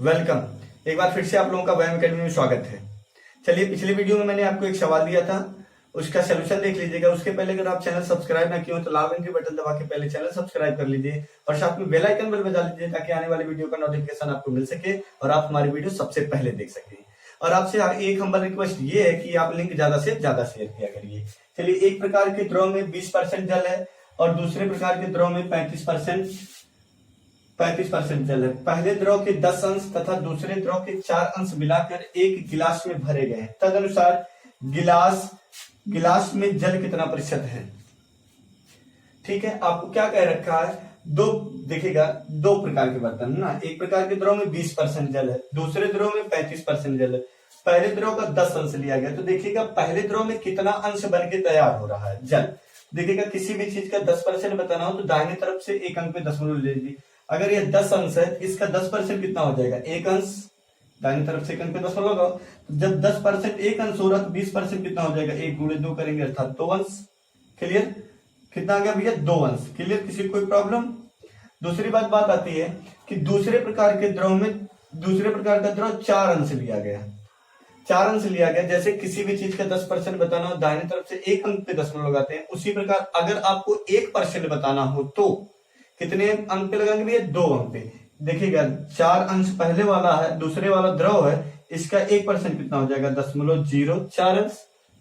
Welcome. एक बार फिर से आप लोगों का व्यायाम अकेडमी में स्वागत है। चलिए, पिछले वीडियो में मैंने आपको एक सवाल दिया था, उसका सोल्यूशन देख लीजिएगा। उसके पहले अगर आप चैनल सब्सक्राइब ना किए हो तो लाल रंग के बटन दबा के पहले चैनल सब्सक्राइब कर लीजिए और साथ में बेल आइकन बेल बजा लीजिए ताकि आने वाले वीडियो का नोटिफिकेशन आपको मिल सके और आप हमारी वीडियो सबसे पहले देख सके। और आपसे एक हम्बल रिक्वेस्ट ये है कि आप लिंक ज्यादा से ज्यादा शेयर किया करिए। चलिए, एक प्रकार के द्रव में 20% जल है और दूसरे प्रकार के द्रव में 35% जल है। पहले द्रव के 10 अंश तथा दूसरे द्रव के 4 अंश मिलाकर एक गिलास में भरे गए हैं। तदनुसार गिलास में जल कितना प्रतिशत है। ठीक है, आपको क्या कह रखा है, देखिएगा दो प्रकार के बर्तन ना। एक प्रकार के द्रव में 20% जल है, दूसरे द्रव में 35% जल है। पहले द्रव का 10 अंश लिया गया तो देखिएगा पहले द्रव में कितना अंश बन के तैयार हो रहा है, जल। देखिएगा किसी भी चीज का 10% बताना हो तो दाहिने तरफ से एक अंक पे दशमलव ले लीजिए। अगर ये 10 अंश है, इसका 10% कितना हो जाएगा, एक अंश। दाहिने तरफ से एक अंक पे दशमलव लगाओ, तो जब 10% एक अंश हो रहा तो 20% कितना हो जाएगा, 1 गुणे 2 करेंगे अर्थात 2 अंश। क्लियर? कितना आ गया भैया, 2 अंश। क्लियर? किसी कोई प्रॉब्लम? दूसरी बात आती है कि दूसरे प्रकार का द्रव 4 अंश लिया गया। 4 अंश लिया गया, जैसे किसी भी चीज का 10% बताना हो दाहिने तरफ से एक अंक पे दशमलव लगाते हैं। उसी प्रकार अगर आपको 1% बताना हो तो कितने अंक पे लगाएंगे भैया, 2 अंक पे। देखिएगा 4 अंश पहले वाला है, दूसरे वाला द्रव है, इसका 1% कितना हो जाएगा, 0.04 अंश।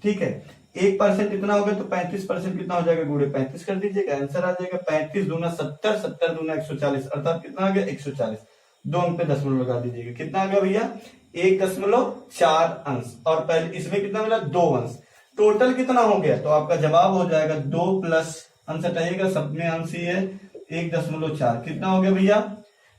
ठीक है, 1% कितना होगा तो 35% कितना हो जाएगा, गुणे 35 कर दीजिएगा, आंसर आ जाएगा 35 दूना 70, 70 दूना 140, अर्थात कितना आ गया 140। 2 अंक पे दशमलव लगा दीजिएगा, कितना आ गया भैया 1.4 अंश। और पहले इसमें कितना मिला, 2 अंश। टोटल कितना हो गया, तो आपका जवाब हो जाएगा 2 प्लस अंश हटाइएगा, सब में अंश ही है, 1.4 कितना हो गया भैया।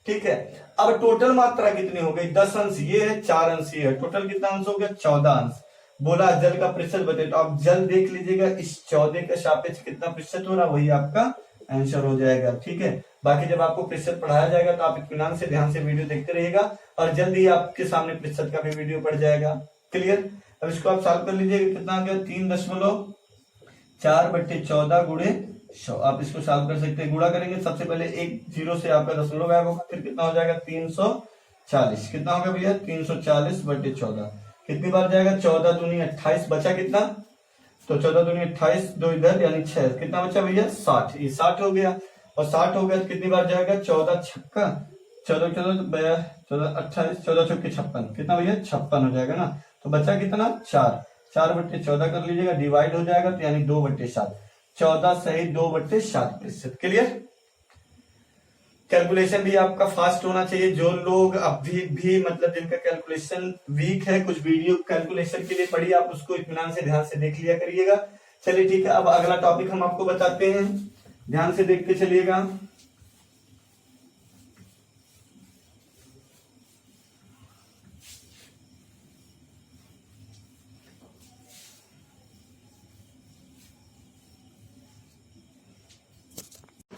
ठीक है, अब टोटल मात्रा कितनी हो गई, 10 अंश ये है, 4 अंश ये है, टोटल कितना अंश हो गया, 14 अंश। बोला जल का प्रतिशत बताइए, तो आप जल देख लीजिएगा, इस 14 के सापेक्ष कितना प्रतिशत हो रहा है, वही आपका आंसर हो जाएगा। ठीक है, बाकी जब आपको प्रतिशत पढ़ाया जाएगा तो आप इत्मीनान से ध्यान से वीडियो देखते रहिएगा और जल्दी आपके सामने प्रतिशत का भी वीडियो पड़ जाएगा। क्लियर? अब इसको आप सॉल्व कर लीजिएगा, कितना आ गया 3.4/14 गुणे 100। आप इसको सॉल्व कर सकते हैं, गुणा करेंगे सबसे पहले एक 0 से आपका दशमलव गायब होगा, फिर कितना हो जाएगा 340। कितना होगा भैया 340/14। कितनी बार जाएगा, 14 दूनी 28, बचा कितना, तो 14 दूनी 28, 2 इधर यानी 6, कितना बचा भैया 60। ये 60 हो गया, और 60 हो गया तो कितनी बार जाएगा, 14 छक्का 14 28, 14 चौके 56, कितना भैया 56 हो जाएगा ना। तो बचा कितना 4/14 कर लीजिएगा, डिवाइड हो जाएगा तो यानी 2/7, 14 सही 2/7%। क्लियर? कैलकुलेशन भी आपका फास्ट होना चाहिए। जो लोग अभी भी मतलब जिनका कैलकुलेशन वीक है, कुछ वीडियो कैलकुलेशन के लिए पढ़ी, आप उसको इत्मीनान से ध्यान से देख लिया करिएगा। चलिए ठीक है, अब अगला टॉपिक हम आपको बताते हैं, ध्यान से देख के चलिएगा।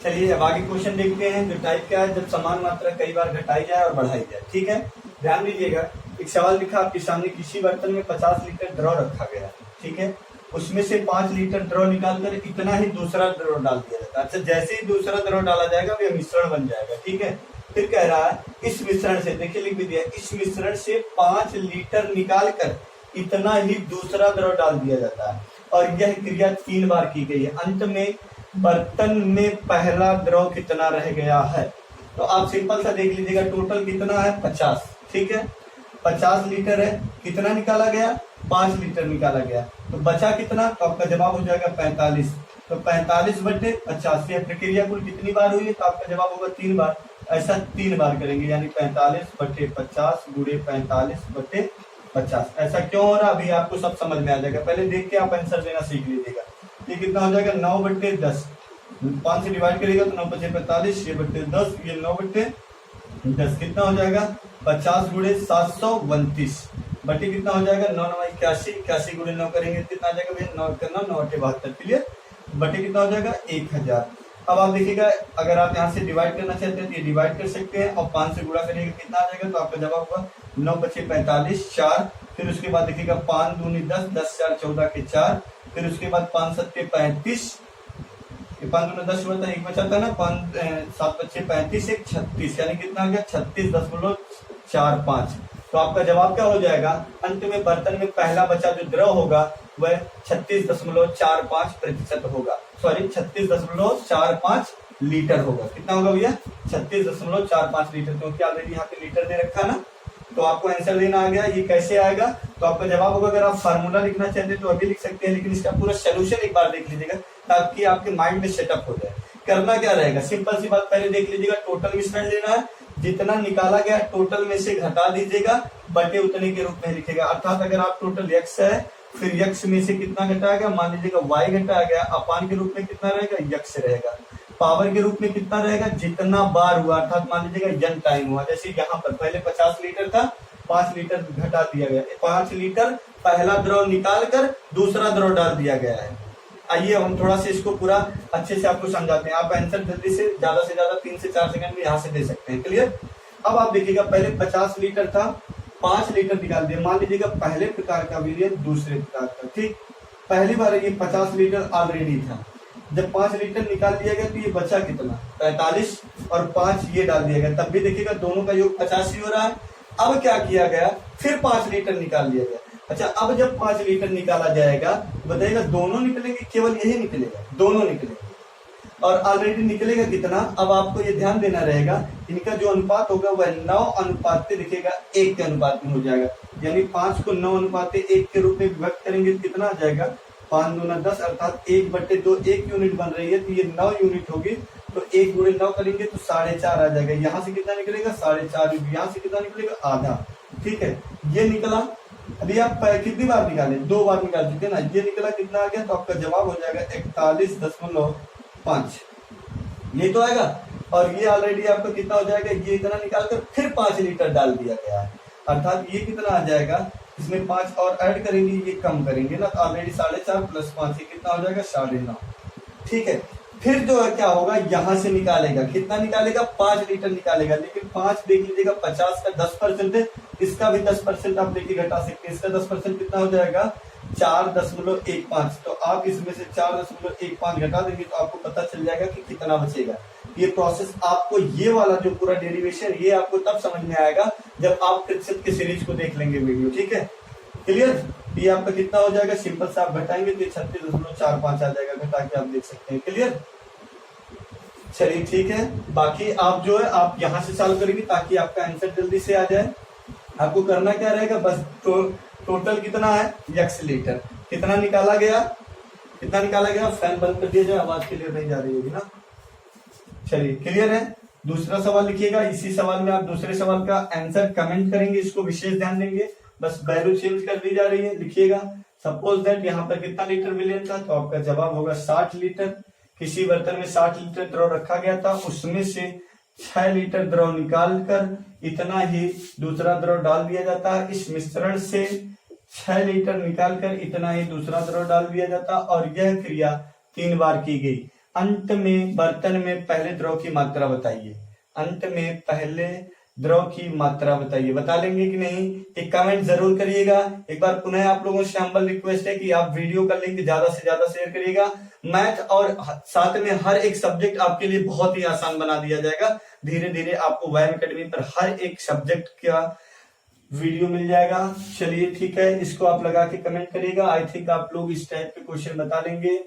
चलिए अब आगे क्वेश्चन देखते हैं। जो टाइप क्या है, जब समान मात्रा कई बार घटाई जाए और बढ़ाई जाए। ठीक है, ध्यान दीजिएगा, एक सवाल लिखा आपके सामने, किसी बर्तन में 50 लीटर द्रव रखा गया। ठीक है, उसमें से 5 लीटर द्रव निकालकर इतना ही दूसरा द्रव डाल दिया जाता है। अच्छा, जैसे ही दूसरा द्रव डाला जाएगा वह मिश्रण बन जाएगा। ठीक है, फिर कह रहा है इस मिश्रण से, देखिए लिख दिया, इस मिश्रण से 5 लीटर निकाल कर इतना ही दूसरा द्रव डाल दिया जाता है और यह क्रिया 3 बार की गई है। अंत में बर्तन में पहला द्रव कितना रह गया है। तो आप सिंपल सा देख लीजिएगा, टोटल कितना है 50। ठीक है, 50 लीटर है, कितना निकाला गया, 5 लीटर निकाला गया, तो बचा कितना, तो आपका जवाब हो जाएगा 45। तो 45/50, यह प्रक्रिया कुल कितनी बार हुई है, तो आपका जवाब होगा 3 बार। ऐसा 3 बार करेंगे, यानी 45/50 गुणे 45/50। ऐसा क्यों हो रहा, अभी आपको सब समझ में आ जाएगा, पहले देख के आप आंसर देना सीख लीजिएगा। ये कितना हो जाएगा 9/10, 5 से डिवाइड करेगा तो 9×5 = 45, ये 10, ये 9/10, कितना हो जाएगा 50 गुणे 732 बटे कितना हो जाएगा 9×9 = 81, 81 गुणे 9 करेंगे कितना आ जाएगा भैया 9 करना 9×8 = 72। क्लियर? बटे कितना हो जाएगा 1000। अब आप देखिएगा, अगर आप यहाँ से डिवाइड करना चाहते हैं तो ये डिवाइड कर सकते हैं और 5 से गुणा करेंगे कितना आ जाएगा, तो आपका जवाब होगा 9×5 = 4। फिर उसके बाद देखिएगा 5 दूनी 10, 10 4 14 के 4, फिर उसके बाद 5 7 35, 5 दूनी 10 होता है, एक बचा था ना, 5 7 5 35, 1 36, यानी कितना आ गया 36.36 4.5। तो आपका जवाब क्या हो जाएगा, अंत में बर्तन में पहला बचा जो द्रव होगा वह 36.45% होगा, सॉरी 36.45 लीटर होगा। कितना होगा भैया, 36.45 लीटर, क्योंकि ऑलरेडी यहाँ पे लीटर दे रखा ना। तो आपको आंसर देना आ गया, ये कैसे आएगा, तो आपका जवाब होगा, अगर आप फार्मूला लिखना चाहते हैं तो अभी लिख सकते हैं, लेकिन इसका पूरा सोल्यूशन एक बार देख लीजिएगा ताकि आपके माइंड में सेटअप हो जाए। करना क्या रहेगा, सिंपल सी बात, पहले देख लीजिएगा टोटल मिश्रण लेना है, जितना निकाला गया टोटल में से घटा दीजिएगा, बटे उतने के रूप में लिखेगा। अर्थात अगर आप टोटल x है, फिर x में से कितना घटाया गया, मान लीजिएगा y घटाया गया, अपान के रूप में कितना रहेगा, x रहेगा, पावर के रूप में कितना रहेगा, जितना बार हुआ, अर्थात मान लीजिएगा n टाइम हुआ। जैसे यहाँ पर पहले 50 लीटर था, 5 लीटर घटा दिया गया, 5 लीटर पहला द्रव निकाल कर दूसरा द्रव डाल दिया गया है। आइए हम थोड़ा सा इसको पूरा अच्छे से आपको समझाते हैं, आप आंसर जल्दी से ज्यादा 3 से 4 सेकंड में यहाँ से दे सकते हैं। क्लियर। अब आप देखिएगा, पहले 50 लीटर था, 5 लीटर निकाल दिया, मान लीजिएगा पहले प्रकार का विलयन दूसरे प्रकार का, ठीक। पहली बार ये 50 लीटर ऑलरेडी था, जब 5 लीटर निकाल दिया गया तो ये बचा कितना, 45, और 5 ये डाल दिया गया, तब भी देखिएगा दोनों का योग 85 हो रहा है। अब क्या किया गया, फिर 5 लीटर निकाल दिया गया। अच्छा, अब जब 5 लीटर निकाला जाएगा, बताइएगा दोनों निकलेंगे, केवल यही निकलेगा, दोनों निकलेंगे, और ऑलरेडी निकलेगा कितना। अब आपको ये ध्यान देना रहेगा, इनका जो अनुपात होगा वह 9:1 लिखेगा, 1 के अनुपात में हो जाएगा, यानी 5 को 9:1 के रूप में विभक्त करेंगे तो कितना आ जाएगा, 5 दूना 10, अर्थात 1/2 1 यूनिट बन रही है, तो ये 9 यूनिट होगी, तो 1 गुणे 9 करेंगे तो 4.5 आ जाएगा। यहाँ से कितना निकलेगा, 4.5, यहाँ से कितना निकलेगा, आधा, ठीक है, ये निकला। अभी आप कितनी बार निकाले, 2 बार निकाल चुके ना, ये निकला, कितना आ गया, तो आपका जवाब हो जाएगा 41.5, ये तो आएगा। और ये ऑलरेडी आपका कितना हो जाएगा, ये इतना निकालकर फिर 5 लीटर डाल दिया गया है, अर्थात ये कितना आ जाएगा, इसमें 5 और ऐड करेंगे, ये कम करेंगे ना, तो ऑलरेडी 4.5 + 5 ये कितना हो जाएगा, 9.5, ठीक है। फिर जो है क्या होगा, यहां से निकालेगा, कितना निकालेगा, 5 लीटर निकालेगा, लेकिन 5 देख लीजिएगा 50 का 10% है, इसका भी 10% आप देखिए घटा सकते हैं, इसका 10% कितना हो जाएगा, 4.15। तो आप इसमें से 4.15 घटा देंगे तो आपको पता चल जाएगा कि कितना बचेगा। ये प्रोसेस आपको, ये वाला जो पूरा डेरिवेशन, ये आपको तब समझ में आएगा जब आप प्रतिशत की सीरीज को देख लेंगे वीडियो, ठीक है। क्लियर। ये आपका कितना हो जाएगा, सिंपल से आप घटाएंगे तो 36.45 आ जाएगा, घटा के आप देख सकते हैं। क्लियर। चलिए ठीक है, बाकी आप जो है आप यहां से सॉल्व करेंगे ताकि आपका आंसर जल्दी से आ जाए। आपको करना क्या रहेगा, बस टोटल कितना है, x लीटर, कितना निकाला गया, कितना निकाला गया, फैन बंद कर दिया जाए, आवाज क्लियर नहीं जा रही होगी ना। चलिए क्लियर है। दूसरा सवाल लिखिएगा, इसी सवाल में आप दूसरे सवाल का आंसर कमेंट करेंगे, इसको विशेष ध्यान देंगे, बस वैल्यू चेंज कर दी जा रही है। लिखिएगा, सपोज दैट यहाँ पर कितना लीटर विलयन था, तो आपका जवाब होगा 60 लीटर। किसी बर्तन में 60 लीटर द्रव रखा गया था, उसमें से 6 लीटर द्रव निकालकर इतना ही दूसरा द्रव डाल दिया जाता है। इस मिश्रण से 6 लीटर निकालकर इतना ही दूसरा द्रव डाल दिया जाता, और यह क्रिया 3 बार की गई। अंत में बर्तन में पहले द्रव की मात्रा बताइए, अंत में पहले द्रव की मात्रा बताइए। बता लेंगे कि नहीं, एक कमेंट जरूर करिएगा। एक बार पुनः आप लोगों से हम्बल रिक्वेस्ट है कि आप वीडियो का लिंक ज्यादा से ज्यादा शेयर करिएगा। मैथ और साथ में हर एक सब्जेक्ट आपके लिए बहुत ही आसान बना दिया जाएगा। धीरे धीरे आपको व्यायाम अकेडमी पर हर एक सब्जेक्ट का वीडियो मिल जाएगा। चलिए ठीक है, इसको आप लगा के कमेंट करिएगा। आई थिंक आप लोग इस टाइप के क्वेश्चन बता लेंगे।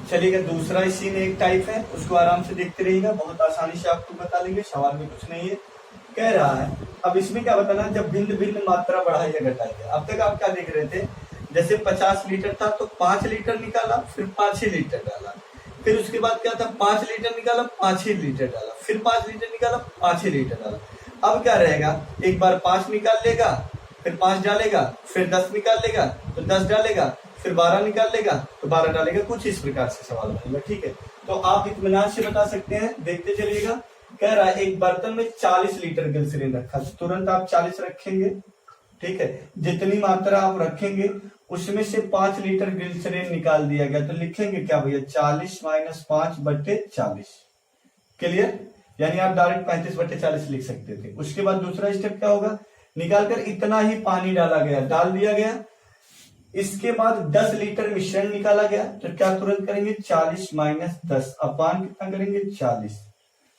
चलिएगा, दूसरा इसी में एक टाइप है, उसको आराम से देखते रहिएगा, बहुत आसानी से आपको बता लेंगे, सवाल में कुछ नहीं है। कह रहा है, अब इसमें क्या बताना, जब भिन्न भिन्न मात्रा बढ़ाइए घटाइए। अब तक आप क्या देख रहे थे, जैसे 50 लीटर था तो 5 लीटर निकाला, फिर 5 ही लीटर डाला, फिर उसके बाद क्या था, 5 लीटर निकाला, 5 ही लीटर डाला, फिर 5 लीटर निकाला, 5 ही लीटर डाला। अब क्या रहेगा, एक बार 5 निकाल लेगा, फिर 5 डालेगा, फिर 10 निकाल लेगा तो 10 डालेगा, फिर 12 निकाल लेगा तो 12 डालेगा। कुछ इस प्रकार से सवाल बनेगा, ठीक है। तो आप इत्मीनान से बता सकते हैं, देखते चलिएगा। कह रहा है, एक बर्तन में 40 लीटर ग्लिसरीन रखा, तो तुरंत आप 40 रखेंगे, ठीक है। जितनी मात्रा आप रखेंगे उसमें से 5 लीटर ग्लिसरीन निकाल दिया गया, तो लिखेंगे क्या भैया, 40 - 5/40। क्लियर। यानी आप डायरेक्ट 35/40 लिख सकते थे। उसके बाद दूसरा स्टेप क्या होगा, निकालकर इतना ही पानी डाला गया, डाल दिया गया, इसके बाद 10 लीटर मिश्रण निकाला गया, तो क्या तुरंत करेंगे 40 माइनस 10 अपान कितना करेंगे 40,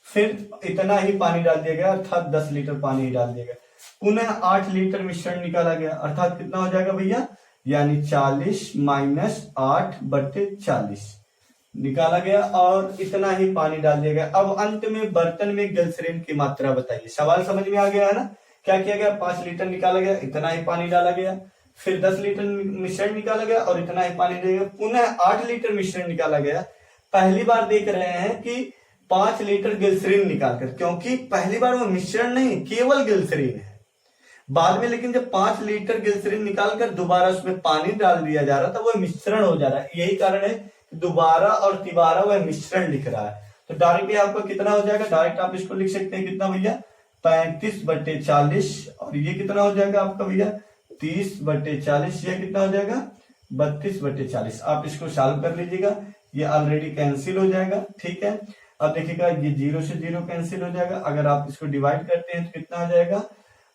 फिर इतना ही पानी डाल दिया गया अर्थात 10 लीटर पानी ही डाल दिया गया। पुनः 8 लीटर मिश्रण निकाला गया अर्थात कितना हो जाएगा भैया, यानी 40 माइनस 8/40 निकाला गया और इतना ही पानी डाल दिया गया। अब अंत में बर्तन में ग्लिसरीन की मात्रा बताइए। सवाल समझ में आ गया है ना। क्या किया गया, 5 लीटर निकाला गया, इतना ही पानी डाला गया, फिर 10 लीटर मिश्रण निकाला गया और इतना ही पानी डाला गया, पुनः 8 लीटर मिश्रण निकाला गया। पहली बार देख रहे हैं कि 5 लीटर ग्लिसरीन निकालकर, क्योंकि पहली बार वो मिश्रण नहीं केवल ग्लिसरीन है। बाद में लेकिन जब 5 लीटर ग्लिसरीन निकालकर दोबारा उसमें पानी डाल दिया जा रहा था, वो मिश्रण हो जा रहा है। यही कारण है दोबारा और तिबारा वह मिश्रण लिख रहा है। तो डायरेक्टली आपको कितना हो जाएगा, डायरेक्ट आप इसको लिख सकते हैं कितना भैया 35/40 और ये कितना हो जाएगा आपका भैया 30/40, ये कितना हो जाएगा 32/40। आप इसको सॉल्व कर लीजिएगा, ये ऑलरेडी कैंसिल हो जाएगा। ठीक है, अब देखिएगा ये 0 से 0 कैंसिल हो जाएगा। अगर आप इसको डिवाइड करते हैं तो कितना हो जाएगा,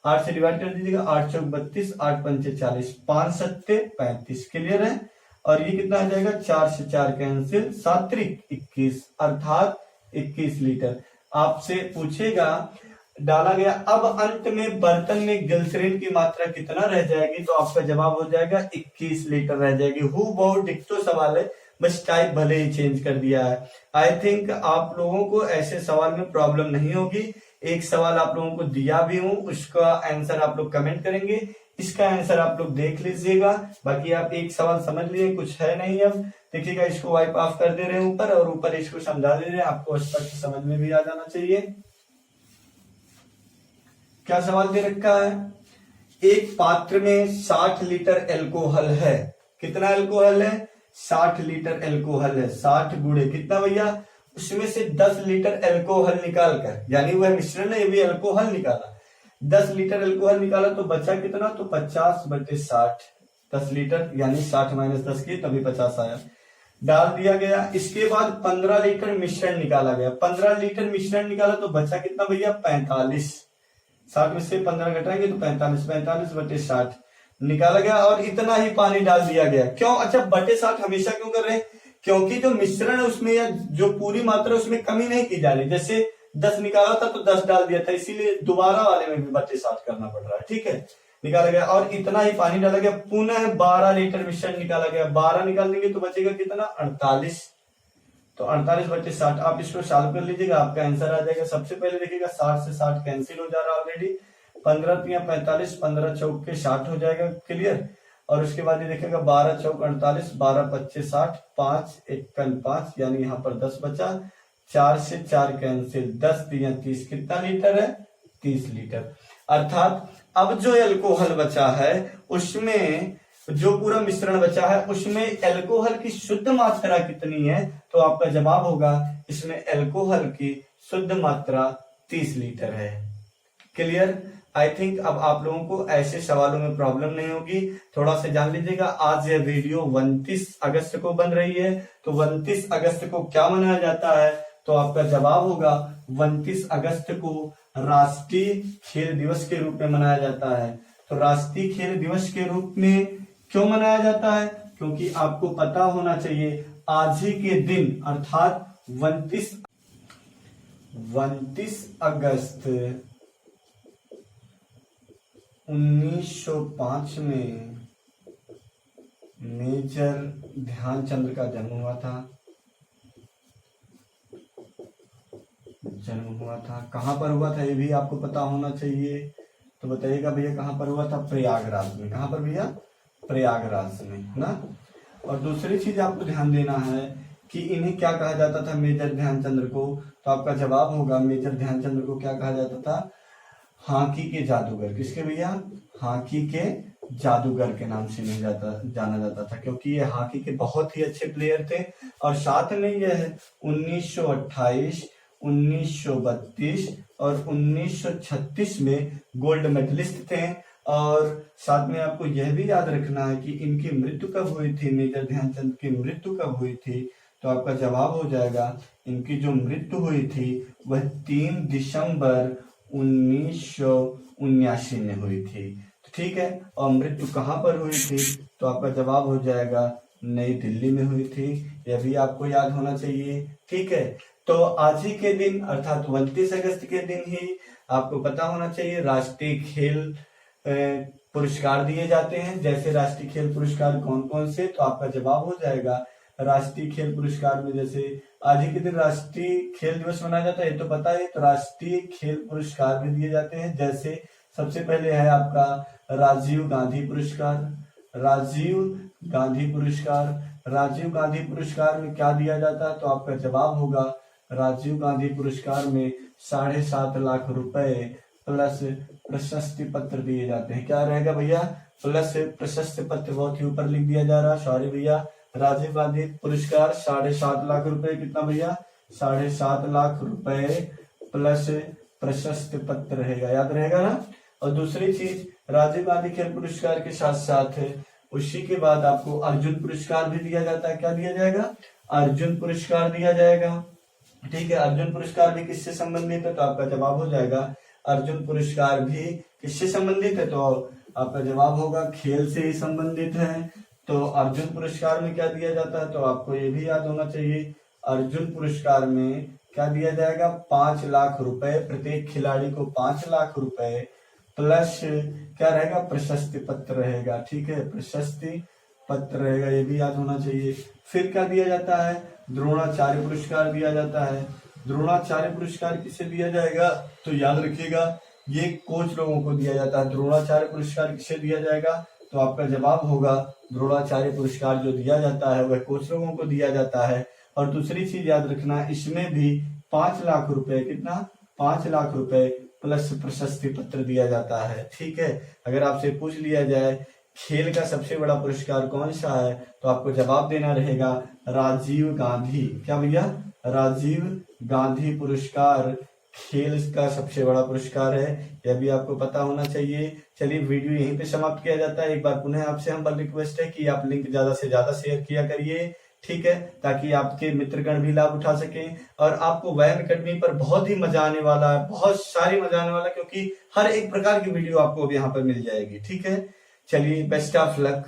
8 से डिवाइड कर दीजिएगा, 8 चौक 32, 8 पंचे 40, 5 सत्ते 35। क्लियर है। और ये कितना आ जाएगा 4 से 4 कैंसिल, 7 त्रिक 21 अर्थात 21 लीटर। आपसे पूछेगा डाला गया, अब अंत में बर्तन में ग्लिसरीन की मात्रा कितना रह जाएगी, तो आपका जवाब हो जाएगा 21 लीटर रह जाएगी। हु बहुत डिक्टो सवाल है, बस टाइप भले ही चेंज कर दिया है। आई थिंक आप लोगों को ऐसे सवाल में प्रॉब्लम नहीं होगी। एक सवाल आप लोगों को दिया भी हूं, उसका आंसर आप लोग कमेंट करेंगे, इसका आंसर आप लोग देख लीजिएगा। बाकी आप एक सवाल समझ लिए, कुछ है नहीं। अब देखिएगा इसको वाइप ऑफ कर दे रहे हैं ऊपर और ऊपर इसको समझा दे रहे हैं, आपको स्पष्ट समझ में भी आ जाना चाहिए। क्या सवाल दे रखा है, एक पात्र में 60 लीटर एल्कोहल है। कितना एल्कोहल है, 60 लीटर एल्कोहल है। 60 गुणे कितना भैया, उसमें से 10 लीटर एल्कोहल निकालकर, यानी वह मिश्रण है, ये भी एल्कोहल निकाला, 10 लीटर एल्कोहल निकाला तो बचा कितना, तो 50/60। 10 लीटर यानी 60 माइनस 10 की तभी 50 आया, डाल दिया गया। इसके बाद 15 लीटर मिश्रण निकाला गया। 15 लीटर मिश्रण निकाला तो बचा कितना भैया 45। 60 में से 15 घटाएंगे तो 45, 45/60 निकाला गया और इतना ही पानी डाल दिया गया। क्यों, अच्छा बटे 60 हमेशा क्यों कर रहे हैं, क्योंकि जो मिश्रण है उसमें या जो पूरी मात्रा उसमें कमी नहीं की जा रही। जैसे 10 निकाला था तो 10 डाल दिया था, इसीलिए दोबारा वाले में भी बटे 60 करना पड़ रहा है। ठीक है, निकाला गया और इतना ही पानी डाला गया। पुनः 12 लीटर मिश्रण निकाला गया। 12 निकाल देंगे तो बचेगा कितना 48, तो 48/60। आप इसको सॉल्व कर लीजिएगा, आपका आंसर आ जाएगा। सबसे पहले देखिएगा 60 से 60 कैंसिल हो जा रहा है ऑलरेडी, 15 तिया 45, 15 चौक के 60 हो जाएगा। क्लियर। और उसके बाद ये देखिएगा 12 चौक 48, 12 पच्चे 60, 5 एकन 5, यानी यहाँ पर 10 बचा। 4 से 4 कैंसिल, 10 तिया 30, कितना लीटर है 30 लीटर। अर्थात अब जो एल्कोहल बचा है उसमें, जो पूरा मिश्रण बचा है उसमें एल्कोहल की शुद्ध मात्रा कितनी है, तो आपका जवाब होगा इसमें एल्कोहल की शुद्ध मात्रा 30 लीटर है। क्लियर। आई थिंक अब आप लोगों को ऐसे सवालों में प्रॉब्लम नहीं होगी। थोड़ा सा जान लीजिएगा, आज यह वीडियो 29 अगस्त को बन रही है, तो 29 अगस्त को क्या मनाया जाता है, तो आपका जवाब होगा 29 अगस्त को राष्ट्रीय खेल दिवस के रूप में मनाया जाता है। तो राष्ट्रीय खेल दिवस के रूप में क्यों मनाया जाता है, क्योंकि आपको पता होना चाहिए आज ही के दिन अर्थात 29 अगस्त 1905 में मेजर ध्यानचंद का जन्म हुआ था। कहां पर हुआ था ये भी आपको पता होना चाहिए, तो बताइएगा भैया कहां पर हुआ था, प्रयागराज में। कहां पर भैया, प्रयागराज में ना। और दूसरी चीज आपको ध्यान देना है कि इन्हें क्या कहा जाता था, मेजर ध्यानचंद्र को, तो आपका जवाब होगा मेजर ध्यानचंद्र को क्या कहा जाता था, हॉकी के जादूगर। किसके भैया, हॉकी के जादूगर के नाम से नहीं जाना जाता था, क्योंकि ये हॉकी के बहुत ही अच्छे प्लेयर थे। और साथ में यह 1928, 1932 और 1936 में गोल्ड मेडलिस्ट थे। और साथ में आपको यह भी याद रखना है कि इनकी मृत्यु कब हुई थी, मेजर ध्यानचंद की मृत्यु कब हुई थी, तो आपका जवाब हो जाएगा इनकी जो मृत्यु हुई थी वह 3 दिसंबर 1979 में हुई थी। तो ठीक है। और मृत्यु कहाँ पर हुई थी? तो आपका जवाब हो जाएगा नई दिल्ली में हुई थी। यह भी आपको याद होना चाहिए। ठीक है, तो आज ही के दिन अर्थात 29 अगस्त के दिन ही आपको पता होना चाहिए राष्ट्रीय खेल पुरस्कार दिए जाते हैं। जैसे राष्ट्रीय खेल पुरस्कार कौन कौन से, तो आपका जवाब हो जाएगा राष्ट्रीय खेल पुरस्कार में जैसे आज ही के दिन राष्ट्रीय खेल दिवस मनाया जाता है, ये तो पता है। तो राष्ट्रीय खेल पुरस्कार भी दिए जाते हैं। जैसे सबसे पहले है आपका राजीव गांधी पुरस्कार। राजीव गांधी पुरस्कार, राजीव गांधी पुरस्कार में क्या दिया जाता है? तो आपका जवाब होगा राजीव गांधी पुरस्कार में 7.5 लाख रुपए प्लस प्रशस्ति पत्र दिए जाते हैं। क्या रहेगा भैया? प्लस प्रशस्ति पत्र, बहुत ही ऊपर लिख दिया जा रहा, सॉरी भैया। राजीव गांधी पुरस्कार 7.5 लाख रुपए, कितना भैया? 7.5 लाख रुपए प्लस प्रशस्ति पत्र रहेगा, याद रहेगा ना। और दूसरी चीज, राजीव गांधी खेल पुरस्कार के साथ साथ उसी के बाद आपको अर्जुन पुरस्कार भी दिया जाता है। क्या दिया जाएगा? अर्जुन पुरस्कार दिया जाएगा। ठीक है, अर्जुन पुरस्कार भी किससे संबंधित है? तो आपका जवाब हो जाएगा अर्जुन पुरस्कार भी किससे संबंधित है? तो आपका जवाब होगा खेल से ही संबंधित है। तो अर्जुन पुरस्कार में क्या दिया जाता है? तो आपको ये भी याद होना चाहिए, अर्जुन पुरस्कार में क्या दिया जाएगा? 5 लाख रुपए, प्रत्येक खिलाड़ी को 5 लाख रुपए प्लस क्या रहेगा? प्रशस्ति पत्र रहेगा। ठीक है, प्रशस्ति पत्र रहेगा, ये भी याद होना चाहिए। फिर क्या दिया जाता है? द्रोणाचार्य पुरस्कार दिया जाता है। द्रोणाचार्य पुरस्कार किसे दिया जाएगा? तो याद रखिएगा, ये कोच लोगों को दिया जाता है। द्रोणाचार्य पुरस्कार किसे दिया जाएगा? तो आपका जवाब होगा द्रोणाचार्य पुरस्कार जो दिया जाता है वह कोच लोगों को दिया जाता है। और दूसरी चीज याद रखना, इसमें भी 5 लाख रुपए, कितना? 5 लाख रुपए प्लस प्रशस्ति पत्र दिया जाता है। ठीक है, अगर आपसे पूछ लिया जाए खेल का सबसे बड़ा पुरस्कार कौन सा है, तो आपको जवाब देना रहेगा राजीव गांधी। क्या भैया? राजीव गांधी पुरस्कार खेल का सबसे बड़ा पुरस्कार है, यह भी आपको पता होना चाहिए। चलिए, वीडियो यहीं पे समाप्त किया जाता है। एक बार पुनः आपसे हम्बल रिक्वेस्ट है कि आप लिंक ज्यादा से ज्यादा शेयर किया करिए। ठीक है, ताकि आपके मित्रगण भी लाभ उठा सकें और आपको वैन अकेडमी पर बहुत ही मजा आने वाला है, बहुत सारी मजा आने वाला है, क्योंकि हर एक प्रकार की वीडियो आपको अब यहाँ पर मिल जाएगी। ठीक है, चलिए, बेस्ट ऑफ लक।